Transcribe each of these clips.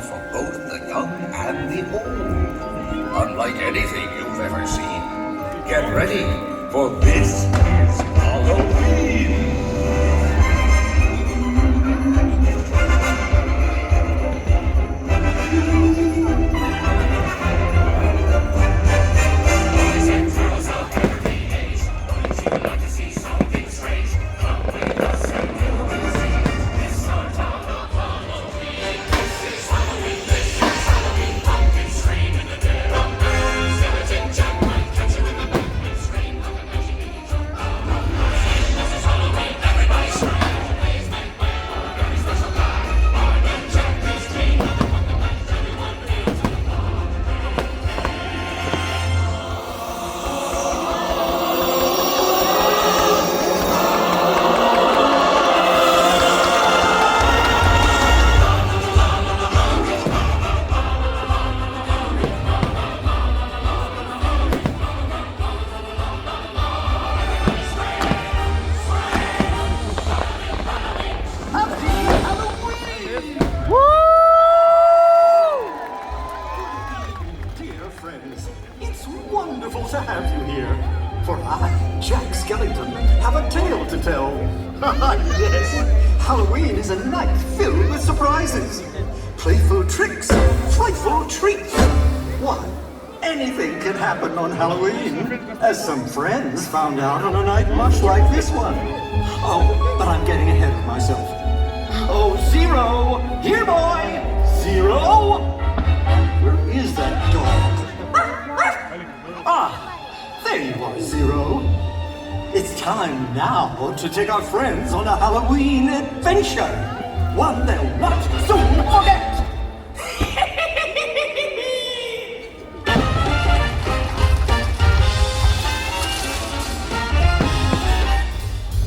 for both the young and the old. Unlike anything you've ever seen. Get ready, for this is Halloween! To have you here, for I, Jack Skellington, have a tale to tell. Yes, Halloween is a night filled with surprises, playful tricks, frightful treats. Why, anything can happen on Halloween, as some friends found out on a night much like this one. Oh, but I'm getting ahead of myself. Oh, Zero! Here, boy! Zero! Where is that dog? Ah, there you are, Zero. It's time now to take our friends on a Halloween adventure. One they'll not soon forget.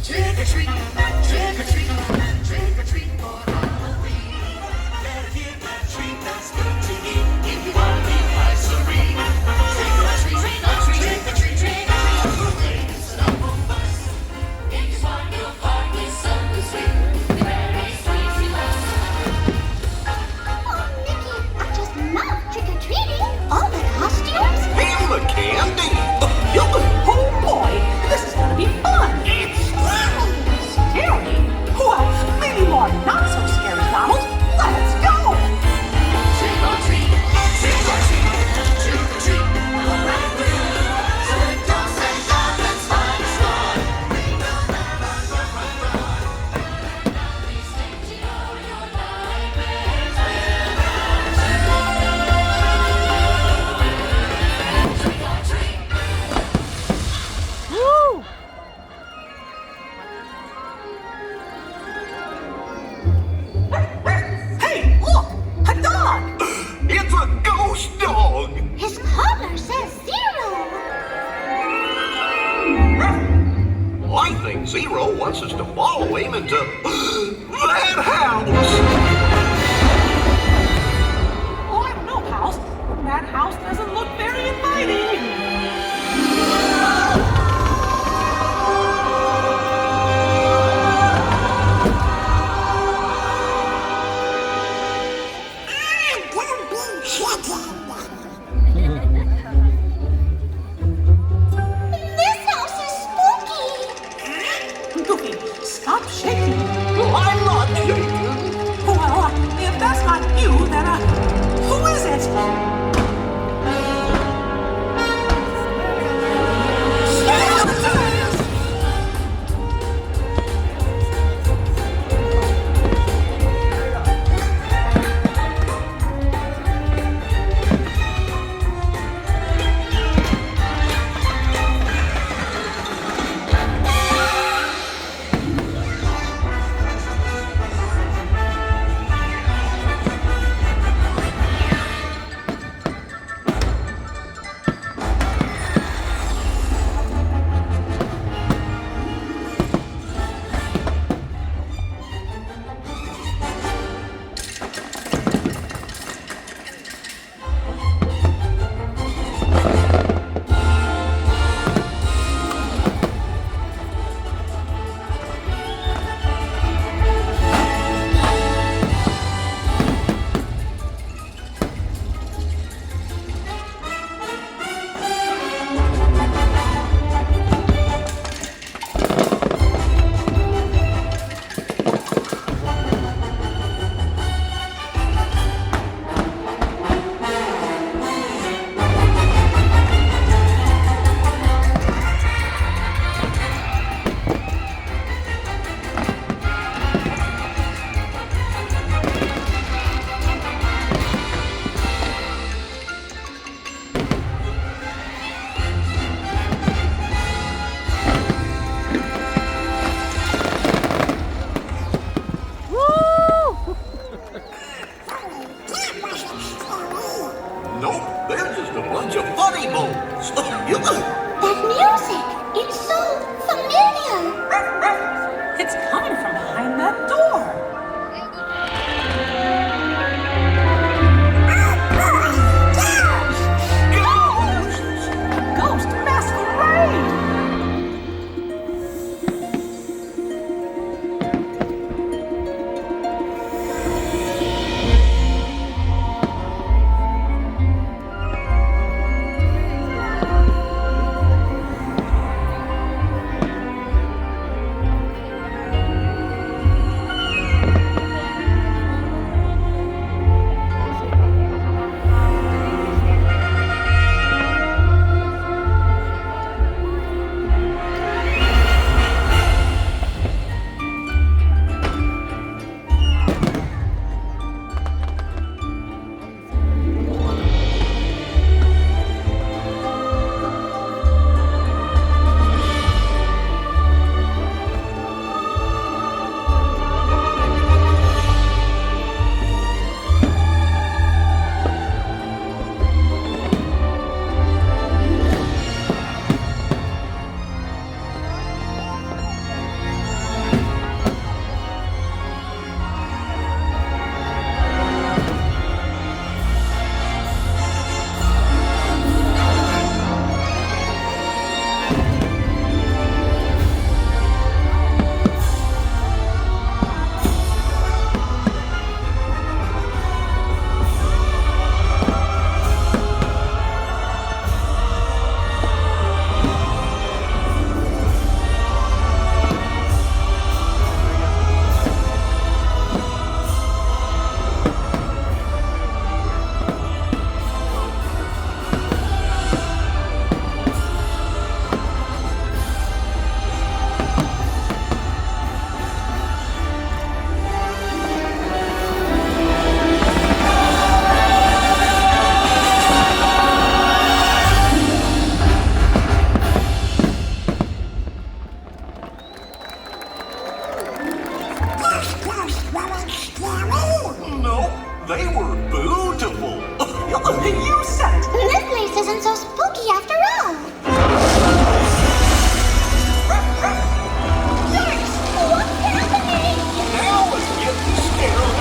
Trick or treat, trick or treat, trick or treat for Halloween. Better get that treat that's good to eat if you want to be nice and serene. Trick or treat, trick or treat, trick or treat, trick or treat. It's an awful fuss. If you want your heart with something sweet, very sweet you must. Oh, Mickey, I just love trick-or-treating. All the costumes. And the candy! Oh boy, this is gonna be fun. It's scary! Scary? Well, maybe more not so scary, Donald. Let's go! Trick or treat, trick or treat, trick or treat. Go right through. Trick or treat, goblins find a star. Ring the bell on your front door. These things you know your nightmares will vanish. Trick or treat. Woo! Hey, look! A dog! It's a ghost dog! His collar says 0. I think Zero wants us to follow him into that house! Oh, I don't know, House. That house doesn't look very inviting. This house is spooky. Goofy, stop shaking. I'm not shaking! Well, if that's not you, then who is it? Nope, they're just a bunch of funny bones. That music, it's so familiar. It's coming from behind that door. Ghost masquerade. Nope, they were beautiful. You said it. This place isn't so spooky after all. Yikes! What's happening? Now it's getting scary.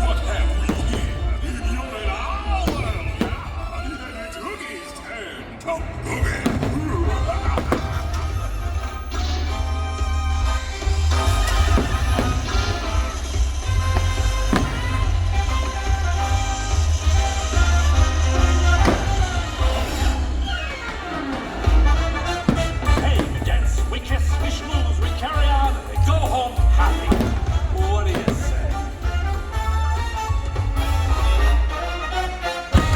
What have we here? You're an owl. Tookie's turn to boogie. Hey, we dance, we kiss, we schmooze, we carry on, and we go home happy. What do you say?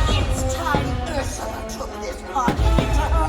It's time Ursula took this party into her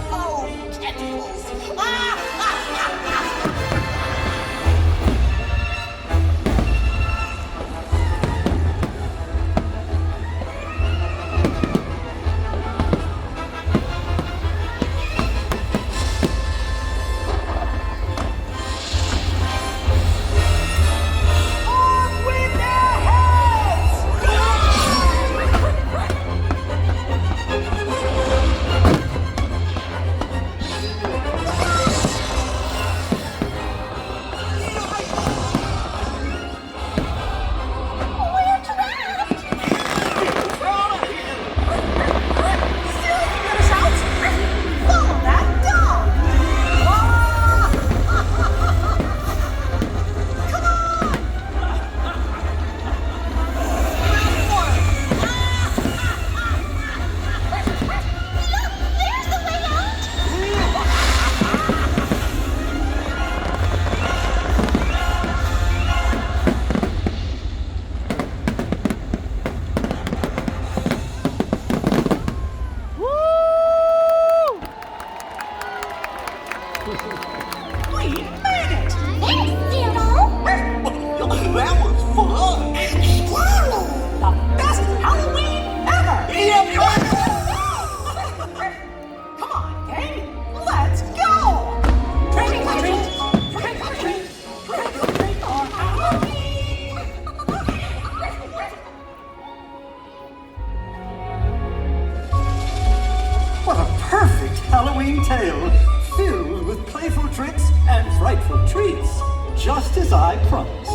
Halloween tale filled with playful tricks and frightful treats, just as I promised.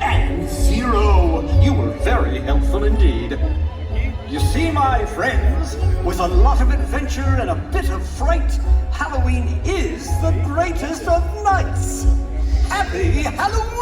And Zero, you were very helpful indeed. You see, my friends, with a lot of adventure and a bit of fright, Halloween is the greatest of nights. Happy Halloween!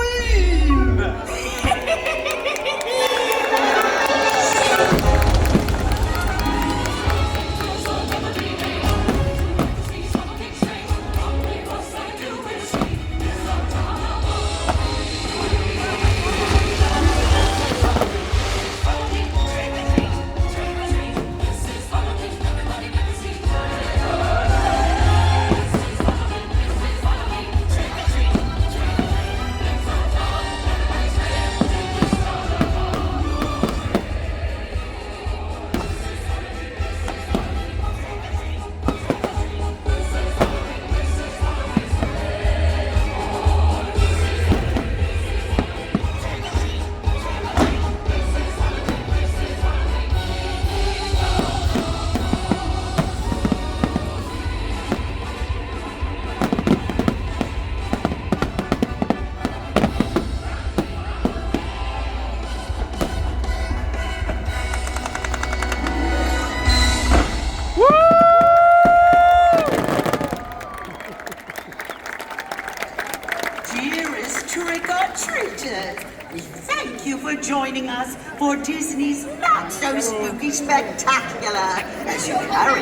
Dearest trick-or-treaters, we thank you for joining us for Disney's Not So Spooky Spectacular as you carry